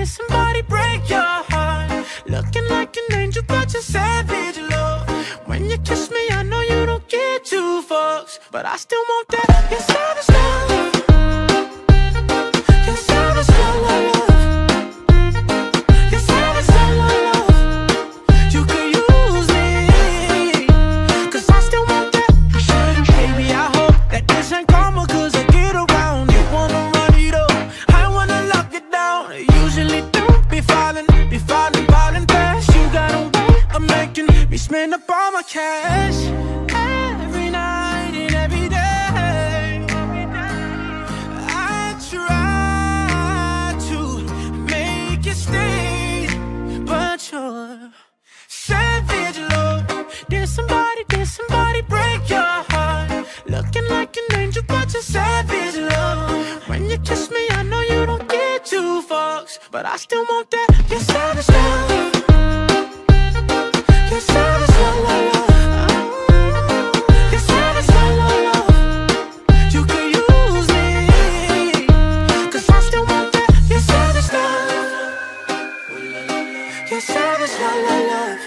did somebody break your heart? Looking like an angel, but you're savage, love. When you kiss me, I know you don't get two fucks, but I still want that. You're savage, love. You're savage, love, love. You're savage, love, love, love. You could use me, 'cause I still want that. Baby, I hope that this ain't karma, 'cause I get around. You wanna run it up, I wanna lock it down. Usually don't be falling fast. You got a way of making me spend up all my cash. Every night and every day, I try to make you stay, but you're savage, love. Did somebody break your heart? Looking like an angel, but you're savage, love. When you kiss me, I know you don't get two fucks, but I still want that. You're savage, love. You're savage, love, love, love. You're savage, love, love, love. You could use me, 'cause I still want that. You're savage, love. You're savage, love, love, love.